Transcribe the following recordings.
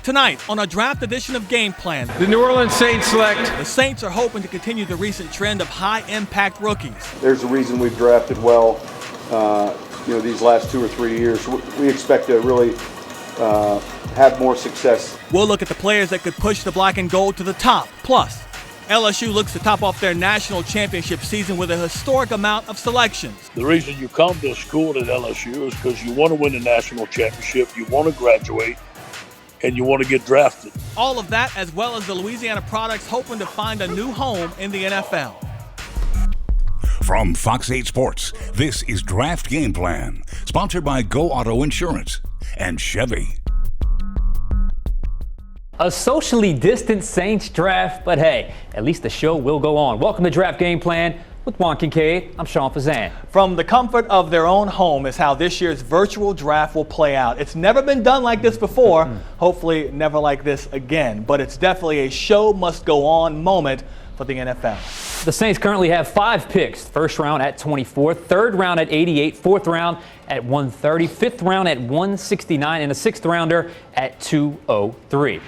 Tonight on a draft edition of Game Plan, The New Orleans Saints select. the Saints are hoping to continue the recent trend of high-impact rookies. There's a reason we've drafted well, these last 2 or 3 years. We expect to really have more success. We'll look at the players that could push the black and gold to the top. Plus, LSU looks to top off their national championship season with a historic amount of selections. The reason you come to school at LSU is because you want to win the national championship, you want to graduate, and you want to get drafted. All of that, as well as the Louisiana products hoping to find a new home in the NFL. From Fox 8 Sports, this is Draft Game Plan, sponsored by Go Auto Insurance and Chevy. A socially distant Saints draft, but hey, at least the show will go on. Welcome to Draft Game Plan with Juan Kincaid. I'm Sean Fazan. From the comfort of their own home is how this year's virtual draft will play out. It's never been done like this before, hopefully never like this again, but it's definitely a show must go on moment for the NFL. The Saints currently have 5 picks. First round at 24, third round at 88, fourth round at 130, fifth round at 169, and a sixth rounder at 203.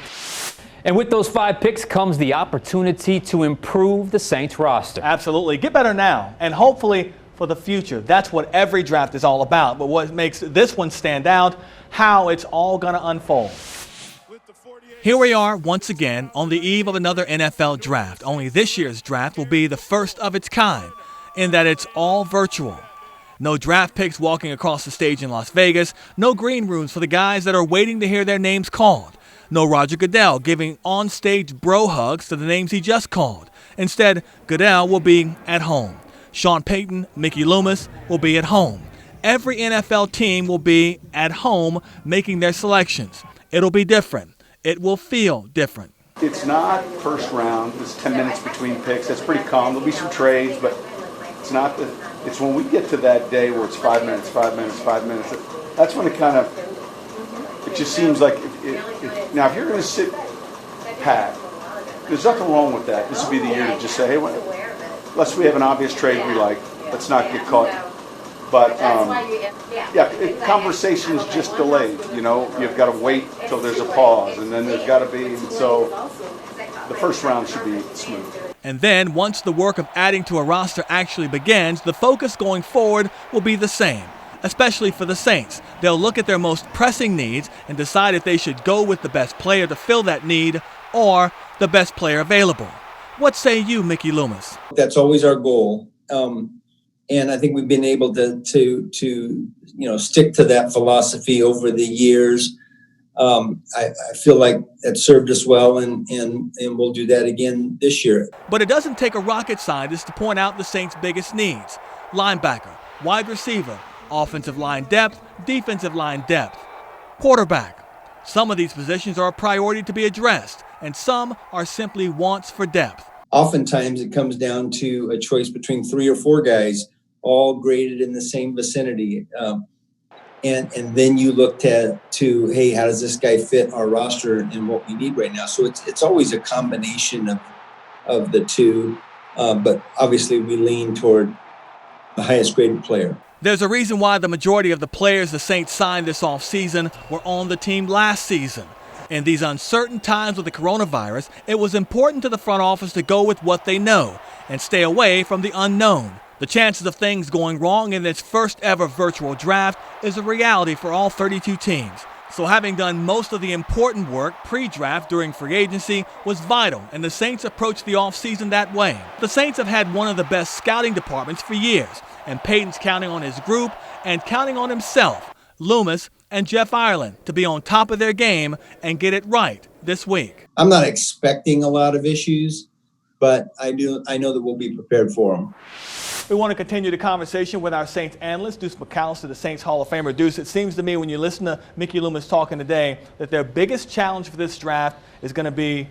And with those 5 picks comes the opportunity to improve the Saints roster. Absolutely. Get better now, and hopefully for the future. That's what every draft is all about. But what makes this one stand out, how it's all going to unfold. Here we are once again on the eve of another NFL draft. Only this year's draft will be the first of its kind in that it's all virtual. No draft picks walking across the stage in Las Vegas. No green rooms for the guys that are waiting to hear their names called. No Roger Goodell giving on-stage bro hugs to the names he just called. Instead, Goodell will be at home. Sean Payton, Mickey Loomis will be at home. Every NFL team will be at home making their selections. It'll be different. It will feel different. It's not first round. It's 10 minutes between picks. That's pretty calm. There'll be some trades, but it's not the. It's when we get to that day where it's 5 minutes, 5 minutes, 5 minutes. That's when it kind of. It just seems like now if you're going to sit pat, there's nothing wrong with that. This would be the year to just say, hey, unless we have an obvious trade we like, let's not get caught. But conversation is just delayed. You've got to wait till there's a pause, and then there's got to be. So the first round should be smooth. And then once the work of adding to a roster actually begins, the focus going forward will be the same. Especially for the Saints. They'll look at their most pressing needs and decide if they should go with the best player to fill that need or the best player available. What say you, Mickey Loomis? That's always our goal. And I think we've been able to stick to that philosophy over the years. I feel like that served us well, and we'll do that again this year. But it doesn't take a rocket scientist to point out the Saints' biggest needs. Linebacker, wide receiver, offensive line depth, defensive line depth, quarterback. Some of these positions are a priority to be addressed, and some are simply wants for depth. Oftentimes it comes down to a choice between 3 or 4 guys, all graded in the same vicinity. And then you look to hey, how does this guy fit our roster and what we need right now? So it's always a combination of the two, but obviously we lean toward the highest graded player. There's a reason why the majority of the players the Saints signed this offseason were on the team last season. In these uncertain times with the coronavirus, it was important to the front office to go with what they know and stay away from the unknown. The chances of things going wrong in this first ever virtual draft is a reality for all 32 teams. So having done most of the important work pre-draft during free agency was vital, and the Saints approached the offseason that way. The Saints have had one of the best scouting departments for years, and Payton's counting on his group and counting on himself, Loomis and Jeff Ireland, to be on top of their game and get it right this week. I'm not expecting a lot of issues, but I know that we'll be prepared for them. We want to continue the conversation with our Saints analyst, Deuce McAllister, the Saints Hall of Famer. Deuce, it seems to me when you listen to Mickey Loomis talking today that their biggest challenge for this draft is going to be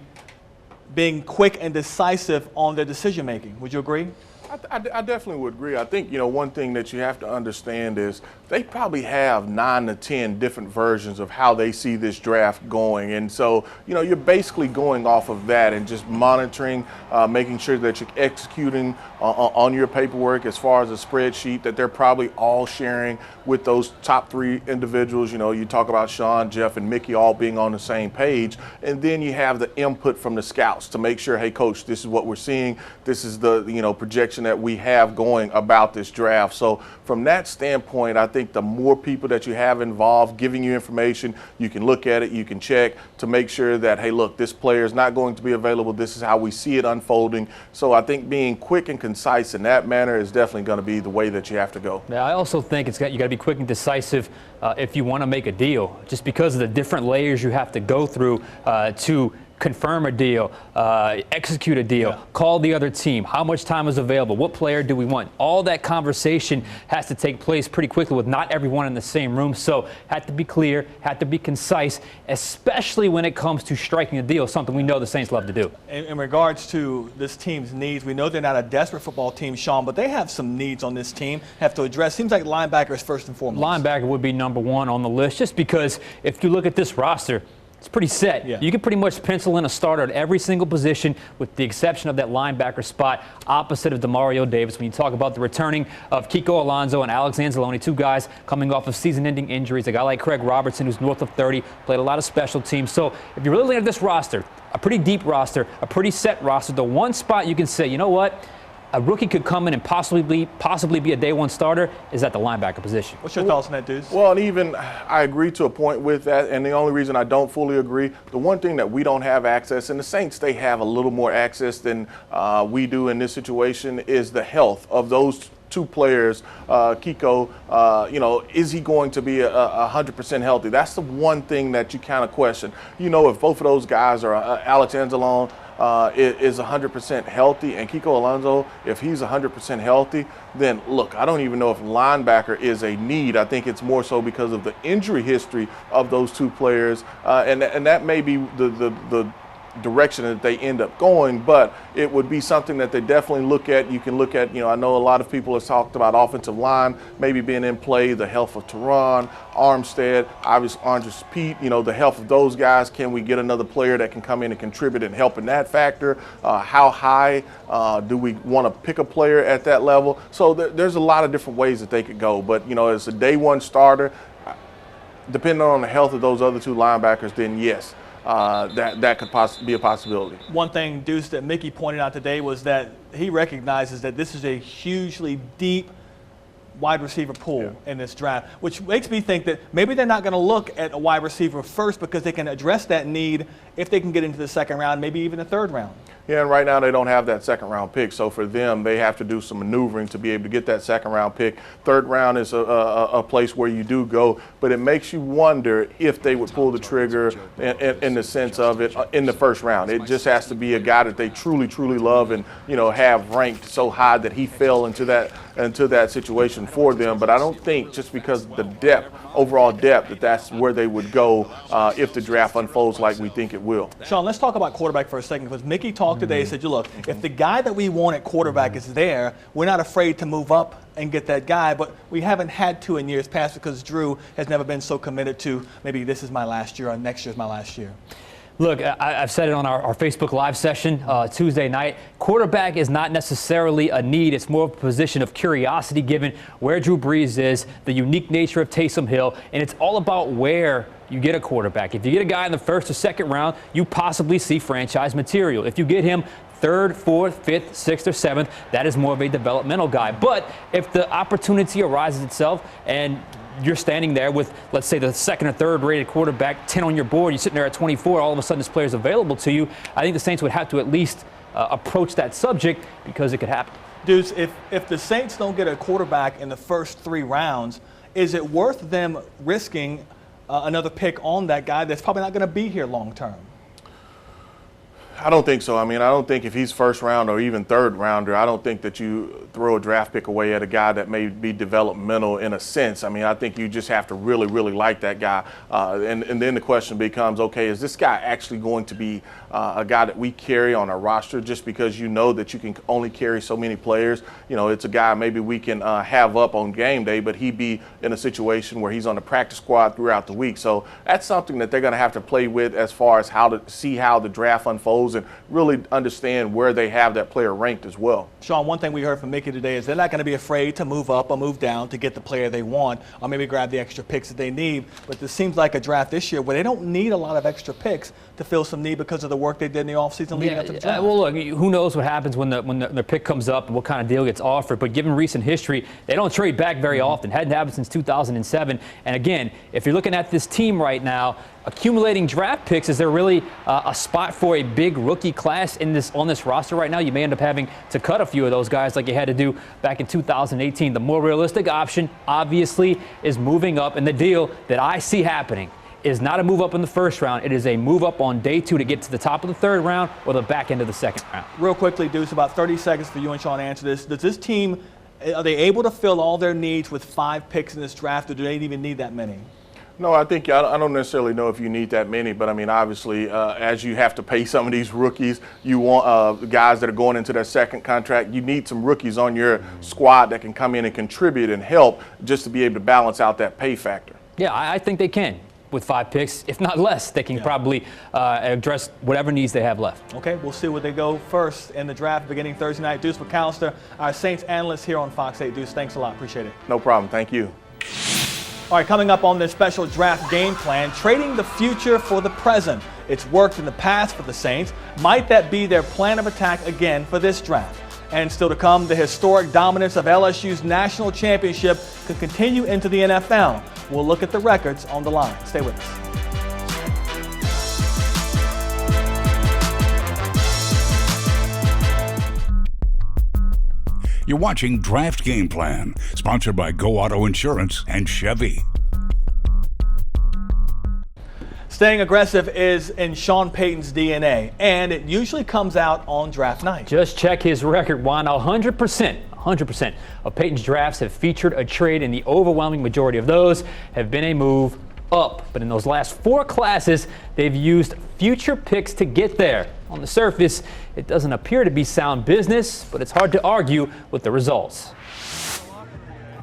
being quick and decisive on their decision making. Would you agree? I definitely would agree. I think, one thing that you have to understand is they probably have 9 to 10 different versions of how they see this draft going. And so, you're basically going off of that and just monitoring, making sure that you're executing on your paperwork as far as a spreadsheet that they're probably all sharing with those top 3 individuals. You talk about Sean, Jeff, and Mickey all being on the same page. And then you have the input from the scouts to make sure, hey, coach, this is what we're seeing. This is the, projection that we have going about this draft. So from that standpoint, I think the more people that you have involved, giving you information, you can look at it, you can check to make sure that, hey, look, this player is not going to be available. This is how we see it unfolding. So I think being quick and concise in that manner is definitely going to be the way that you have to go. Yeah, I also think you got to be quick and decisive if you want to make a deal, just because of the different layers you have to go through to confirm a deal, execute a deal, call the other team, how much time is available, what player do we want. All that conversation has to take place pretty quickly with not everyone in the same room. So had to be clear, had to be concise, especially when it comes to striking a deal, something we know the Saints love to do. In regards to this team's needs, we know they're not a desperate football team, Sean, but they have some needs on this team, have to address. Seems like linebacker is first and foremost. Linebacker would be number 1 on the list, just because if you look at this roster, it's pretty set. Yeah. You can pretty much pencil in a starter at every single position with the exception of that linebacker spot opposite of Demario Davis. When you talk about the returning of Kiko Alonso and Alex Anzalone, 2 guys coming off of season-ending injuries, a guy like Craig Robertson who's north of 30, played a lot of special teams. So if you're really looking at this roster, a pretty deep roster, a pretty set roster, the one spot you can say, you know what, a rookie could come in and possibly be a day 1 starter is at the linebacker position. What's your thoughts on that, dudes? Well, and even I agree to a point with that, and the only reason I don't fully agree, the one thing that we don't have access, and the Saints, they have a little more access than we do in this situation, is the health of those 2 players. Kiko, is he going to be 100% healthy? That's the one thing that you kind of question. If both of those guys are Alex Anzalone is 100% healthy, and Kiko Alonso, if he's 100% healthy, then look, I don't even know if linebacker is a need. I think it's more so because of the injury history of those 2 players, and that may be the direction that they end up going, but it would be something that they definitely look at. You can look at, I know a lot of people have talked about offensive line maybe being in play, the health of Teron, Armstead, obviously Andres Pete, the health of those guys. Can we get another player that can come in and contribute and help in that factor? How high do we want to pick a player at that level? So there's a lot of different ways that they could go, but as a day 1 starter, depending on the health of those other 2 linebackers, then yes, that could be a possibility. One thing, Deuce, that Mickey pointed out today was that he recognizes that this is a hugely deep wide receiver pool in this draft, which makes me think that maybe they're not going to look at a wide receiver first because they can address that need if they can get into the 2nd round, maybe even the 3rd round. Yeah, and right now they don't have that 2nd round pick. So for them, they have to do some maneuvering to be able to get that 2nd round pick. 3rd round is a place where you do go, but it makes you wonder if they would pull the trigger in the sense of it in the 1st round. It just has to be a guy that they truly, truly love and, have ranked so high that he fell into that situation for them. But I don't think just because the depth, overall depth, that's where they would go if the draft unfolds like we think it will. Sean, let's talk about quarterback for a second, because Mickey talked today and said, look, if the guy that we want at quarterback is there, we're not afraid to move up and get that guy, but we haven't had to in years past because Drew has never been so committed to maybe this is my last year or next year's my last year. Look, I've said it on our Facebook Live session Tuesday night. Quarterback is not necessarily a need. It's more of a position of curiosity given where Drew Brees is, the unique nature of Taysom Hill, and it's all about where you get a quarterback. If you get a guy in the 1st or 2nd round, you possibly see franchise material. If you get him 3rd, 4th, 5th, 6th, or 7th, that is more of a developmental guy. But if the opportunity arises itself and you're standing there with, let's say, the 2nd or 3rd rated quarterback, 10 on your board, you're sitting there at 24, all of a sudden this player is available to you, I think the Saints would have to at least approach that subject because it could happen. Dudes, if the Saints don't get a quarterback in the first 3 rounds, is it worth them risking another pick on that guy that's probably not going to be here long term? I don't think so. I mean, I don't think if he's first round or even third rounder, I don't think that you throw a draft pick away at a guy that may be developmental in a sense. I mean, I think you just have to really, really like that guy. And then the question becomes, okay, is this guy actually going to be a guy that we carry on our roster just because you know that you can only carry so many players? You know, it's a guy maybe we can have up on game day, but he'd be in a situation where he's on the practice squad throughout the week. So that's something that they're going to have to play with as far as how to see how the draft unfolds and really understand where they have that player ranked as well. Sean, one thing we heard from Mickey today is they're not going to be afraid to move up or move down to get the player they want or maybe grab the extra picks that they need. But this seems like a draft this year where they don't need a lot of extra picks to fill some need because of the work they did in the offseason leading up to the draft. Well, look, who knows what happens when the pick comes up and what kind of deal gets offered. But given recent history, they don't trade back very often. Hadn't happened since 2007. And again, if you're looking at this team right now, accumulating draft picks, is there really a spot for a big rookie class on this roster right now? You may end up having to cut a few of those guys like you had to do back in 2018. The more realistic option, obviously, is moving up. And the deal that I see happening is not a move up in the first round. It is a move up on day 2 to get to the top of the third round or the back end of the second round. Real quickly, Deuce, about 30 seconds for you and Sean to answer this. Does this team, are they able to fill all their needs with 5 picks in this draft, or do they even need that many? No, I don't necessarily know if you need that many, but I mean, obviously, as you have to pay some of these rookies, you want guys that are going into their second contract. You need some rookies on your squad that can come in and contribute and help just to be able to balance out that pay factor. Yeah, I think they can. With 5 picks, if not less, they can probably address whatever needs they have left. Okay, we'll see where they go first in the draft beginning Thursday night. Deuce McAllister, our Saints analyst here on Fox 8. Deuce, thanks a lot. Appreciate it. No problem. Thank you. All right, coming up on this special draft game plan, trading the future for the present. It's worked in the past for the Saints. Might that be their plan of attack again for this draft? And still to come, the historic dominance of LSU's national championship could continue into the NFL. We'll look at the records on the line. Stay with us. You're watching Draft Game Plan, sponsored by Go Auto Insurance and Chevy. Staying aggressive is in Sean Payton's DNA, and it usually comes out on draft night. Just check his record, Juan. 100% of Payton's drafts have featured a trade, and the overwhelming majority of those have been a move up. But in those last 4 classes, they've used future picks to get there. On the surface, it doesn't appear to be sound business, but it's hard to argue with the results.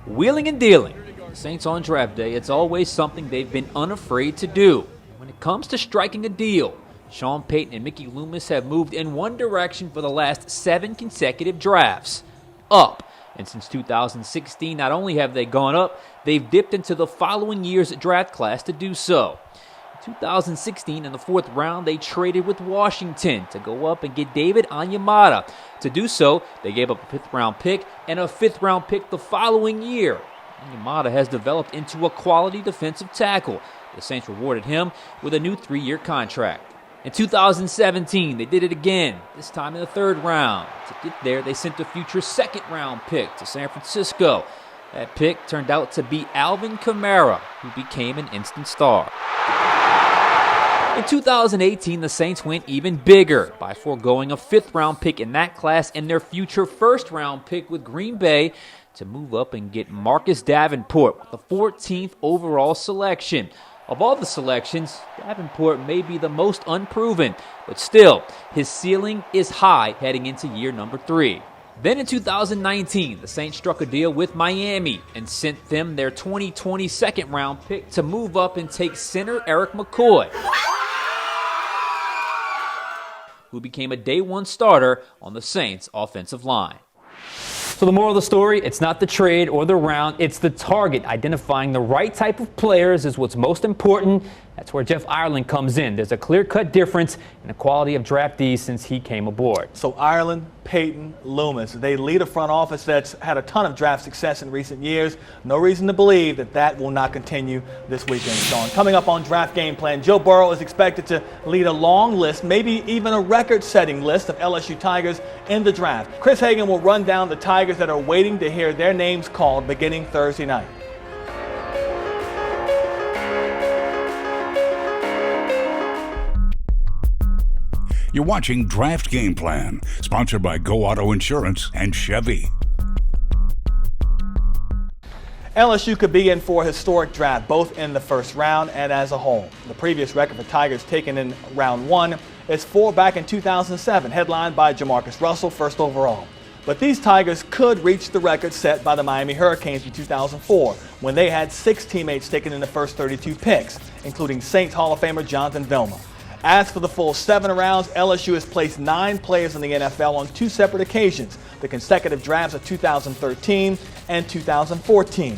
Wheeling and dealing. The Saints on draft day, it's always something they've been unafraid to do. When it comes to striking a deal, Sean Payton and Mickey Loomis have moved in one direction for the last 7 consecutive drafts, up. And since 2016, not only have they gone up, they've dipped into the following year's draft class to do so. In 2016, in the 4th round, they traded with Washington to go up and get David Onyemata. To do so, they gave up a 5th-round pick and a 5th-round pick the following year. Onyemata has developed into a quality defensive tackle. The Saints rewarded him with a new 3-year contract. In 2017, they did it again, this time in the 3rd round. To get there, they sent a future 2nd-round pick to San Francisco. That pick turned out to be Alvin Kamara, who became an instant star. In 2018, the Saints went even bigger by foregoing a 5th-round pick in that class and their future 1st-round pick with Green Bay to move up and get Marcus Davenport with the 14th overall selection. Of all the selections, Davenport may be the most unproven, but still, his ceiling is high heading into year number 3. Then in 2019, the Saints struck a deal with Miami and sent them their 2020 2nd-round pick to move up and take center Eric McCoy, who became a day 1 starter on the Saints' offensive line. So the moral of the story, it's not the trade or the round, it's the target. Identifying the right type of players is what's most important. That's where Jeff Ireland comes in. There's a clear-cut difference in the quality of draftees since he came aboard. So Ireland, Payton, Loomis, they lead a front office that's had a ton of draft success in recent years. No reason to believe that that will not continue this weekend, Sean. Coming up on Draft Game Plan, Joe Burrow is expected to lead a long list, maybe even a record-setting list of LSU Tigers in the draft. Chris Hagan will run down the Tigers that are waiting to hear their names called beginning Thursday night. You're watching Draft Game Plan, sponsored by Go Auto Insurance and Chevy. LSU could be in for a historic draft, both in the first round and as a whole. The previous record for Tigers taken in round 1 is 4 back in 2007, headlined by Jamarcus Russell, first overall. But these Tigers could reach the record set by the Miami Hurricanes in 2004, when they had 6 teammates taken in the first 32 picks, including Saints Hall of Famer Jonathan Vilma. As for the full 7 rounds, LSU has placed 9 players in the NFL on 2 separate occasions, the consecutive drafts of 2013 and 2014.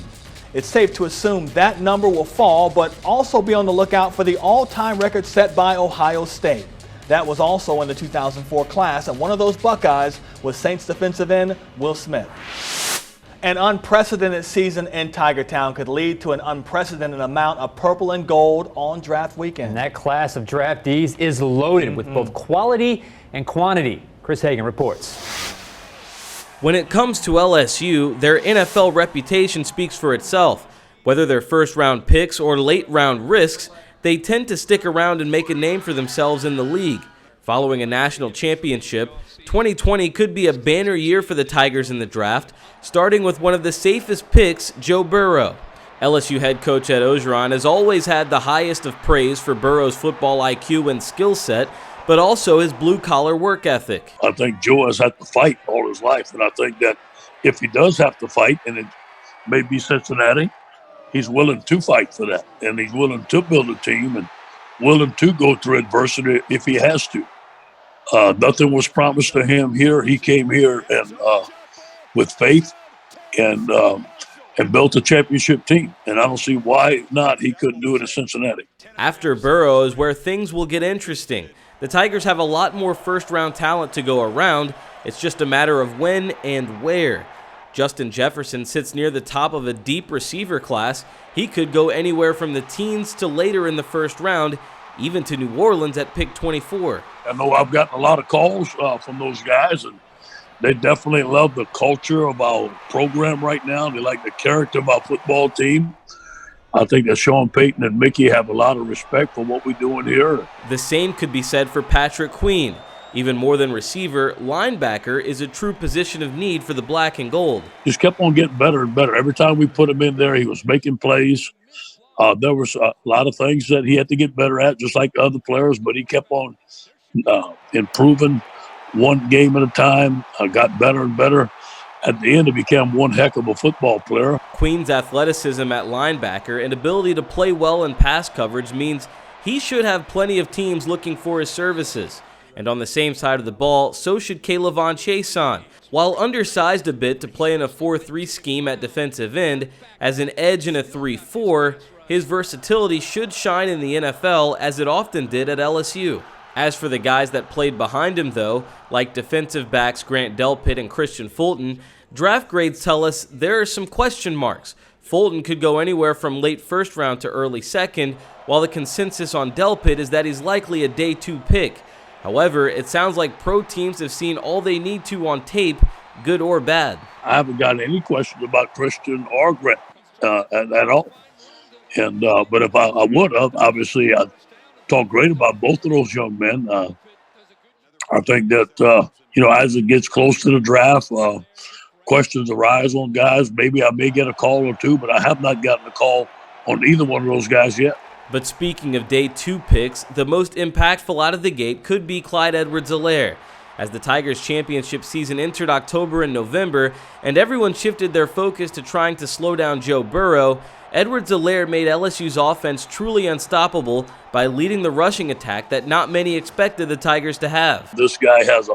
It's safe to assume that number will fall, but also be on the lookout for the all-time record set by Ohio State. That was also in the 2004 class, and one of those Buckeyes was Saints defensive end Will Smith. An unprecedented season in Tiger Town could lead to an unprecedented amount of purple and gold on draft weekend. And that class of draftees is loaded with both quality and quantity. Chris Hagan reports. When it comes to LSU, their NFL reputation speaks for itself. Whether they're first-round picks or late-round risks, they tend to stick around and make a name for themselves in the league. Following a national championship, 2020 could be a banner year for the Tigers in the draft, starting with one of the safest picks, Joe Burrow. LSU head coach Ed Orgeron has always had the highest of praise for Burrow's football IQ and skill set, but also his blue-collar work ethic. I think Joe has had to fight all his life, and I think that if he does have to fight, and it may be Cincinnati, he's willing to fight for that, and he's willing to build a team and willing to go through adversity if he has to. Nothing was promised to him here. He came here and with faith and built a championship team, and I don't see why not he couldn't do it in Cincinnati. After Burrow is where things will get interesting. The Tigers have a lot more first-round talent to go around. It's just a matter of when and where. Justin Jefferson sits near the top of a deep receiver class. He could go anywhere from the teens to later in the first round, even to New Orleans at pick 24. I know I've gotten a lot of calls from those guys, and they definitely love the culture of our program right now. They like the character of our football team. I think that Sean Payton and Mickey have a lot of respect for what we're doing here. The same could be said for Patrick Queen. Even more than receiver, linebacker is a true position of need for the black and gold. Just kept on getting better and better. Every time we put him in there, he was making plays. There was a lot of things that he had to get better at, just like other players, but he kept on improving one game at a time, got better and better. At the end, he became one heck of a football player. Queen's athleticism at linebacker and ability to play well in pass coverage means he should have plenty of teams looking for his services. And on the same side of the ball, so should K'Lavon Chaisson. While undersized a bit to play in a 4-3 scheme at defensive end, as an edge in a 3-4, his versatility should shine in the NFL as it often did at LSU. As for the guys that played behind him, though, like defensive backs Grant Delpit and Christian Fulton, draft grades tell us there are some question marks. Fulton could go anywhere from late first round to early second, while the consensus on Delpit is that he's likely a day 2 pick. However, it sounds like pro teams have seen all they need to on tape, good or bad. I haven't gotten any questions about Christian or Grant at all. And but if I would have, obviously, I talk great about both of those young men. I think that, as it gets close to the draft, questions arise on guys. Maybe I may get a call or two, but I have not gotten a call on either one of those guys yet. But speaking of day 2 picks, the most impactful out of the gate could be Clyde Edwards-Helaire. As the Tigers' championship season entered October and November, and everyone shifted their focus to trying to slow down Joe Burrow, Edwards-Helaire made LSU's offense truly unstoppable by leading the rushing attack that not many expected the Tigers to have. This guy has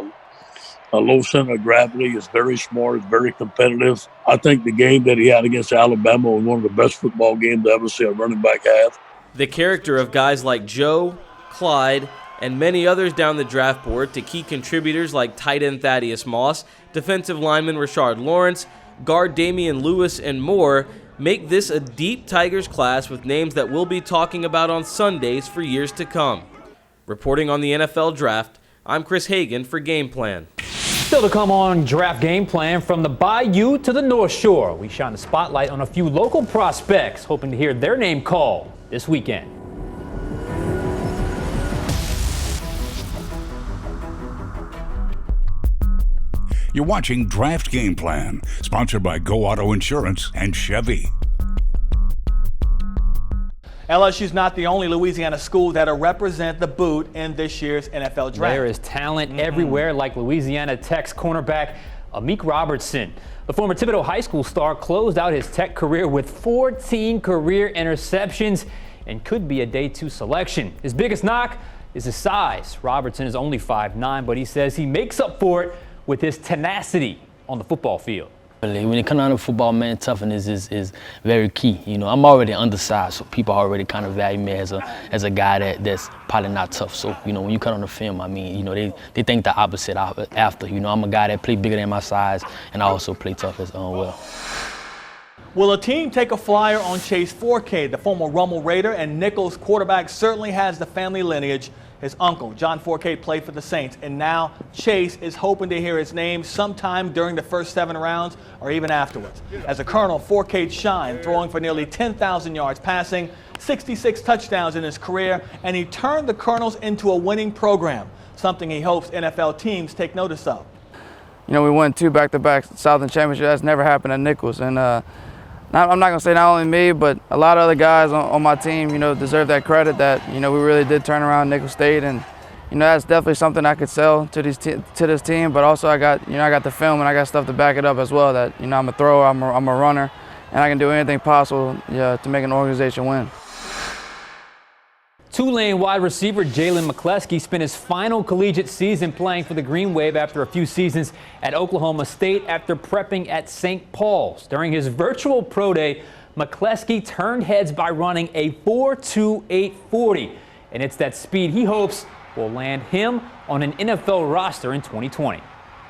a low center of gravity, is very smart, very competitive. I think the game that he had against Alabama was one of the best football games I ever see a running back have. The character of guys like Joe, Clyde, and many others down the draft board to key contributors like tight end Thaddeus Moss, defensive lineman Rashard Lawrence, guard Damian Lewis, and more make this a deep Tigers class with names that we'll be talking about on Sundays for years to come. Reporting on the NFL Draft, I'm Chris Hagan for Game Plan. Still to come on Draft Game Plan, from the Bayou to the North Shore, we shine the spotlight on a few local prospects, hoping to hear their name called this weekend. You're watching Draft Game Plan, sponsored by Go Auto Insurance and Chevy. LSU's not the only Louisiana school that'll represent the boot in this year's NFL draft. There is talent everywhere, like Louisiana Tech's cornerback Amik Robertson. The former Thibodeau High School star closed out his Tech career with 14 career interceptions and could be a day 2 selection. His biggest knock is his size. Robertson is only 5'9", but he says he makes up for it with his tenacity on the football field. When it comes down to football, man, toughness is very key. You know, I'm already undersized, so people already kind of value me as a guy that's probably not tough. So, you know, when you cut on the film, I mean, you know, they think the opposite after. You know, I'm a guy that play bigger than my size, and I also play tough as well. Will a team take a flyer on Chase Forcade? The former Rummel Raider and Nicholls quarterback certainly has the family lineage. His uncle, John Forcade, played for the Saints, and now Chase is hoping to hear his name sometime during the first 7 rounds or even afterwards. As a Colonel, Forcade shined, throwing for nearly 10,000 yards passing, 66 touchdowns in his career, and he turned the Colonels into a winning program, something he hopes NFL teams take notice of. You know, we won 2 back-to-back Southern Championships. That's never happened at Nicholls, and I'm not going to say not only me, but a lot of other guys on my team, you know, deserve that credit that, you know, we really did turn around Nicholls State. And, you know, that's definitely something I could sell to this team. But also I got the film and I got stuff to back it up as well that, you know, I'm a thrower, I'm a runner, and I can do anything possible to make an organization win. Tulane wide receiver Jalen McCleskey spent his final collegiate season playing for the Green Wave after a few seasons at Oklahoma State after prepping at St. Paul's. During his virtual pro day, McCleskey turned heads by running a 4.28 40, and it's that speed he hopes will land him on an NFL roster in 2020.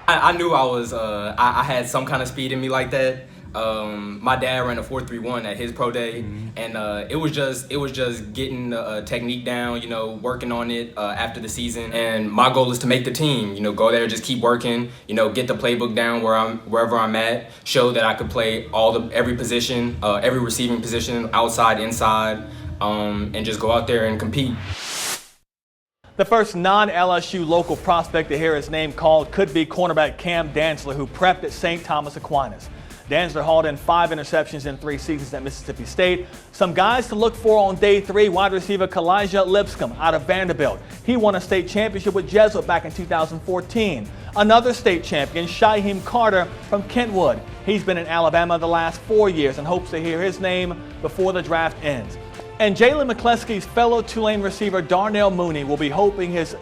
I knew I had some kind of speed in me like that. My dad ran a 4.31 at his pro day, and it was just getting the technique down, you know, working on it after the season. And my goal is to make the team, you know, go there, just keep working, you know, get the playbook down wherever I'm at, show that I could play every position, every receiving position, outside, inside, and just go out there and compete. The first non-LSU local prospect to hear his name called could be cornerback Cam Dantzler, who prepped at St. Thomas Aquinas. Dantzler hauled in 5 interceptions in 3 seasons at Mississippi State. Some guys to look for on day 3, wide receiver Kalijah Lipscomb out of Vanderbilt. He won a state championship with Jesuit back in 2014. Another state champion, Shyheim Carter from Kentwood. He's been in Alabama the last 4 years and hopes to hear his name before the draft ends. And Jalen McCleskey's fellow Tulane receiver Darnell Mooney will be hoping his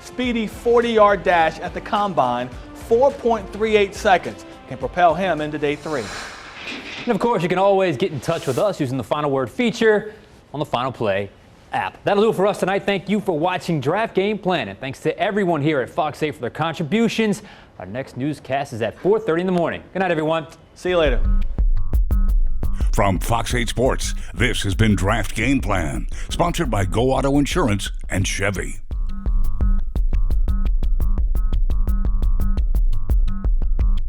speedy 40-yard dash at the Combine, 4.38 seconds, can propel him into day 3. And of course, you can always get in touch with us using the Final Word feature on the Final Play app. That'll do it for us tonight. Thank you for watching Draft Game Plan, and thanks to everyone here at Fox 8 for their contributions. Our next newscast is at 4:30 in the morning. Good night, everyone. See you later. From Fox 8 Sports, this has been Draft Game Plan, sponsored by Go Auto Insurance and Chevy.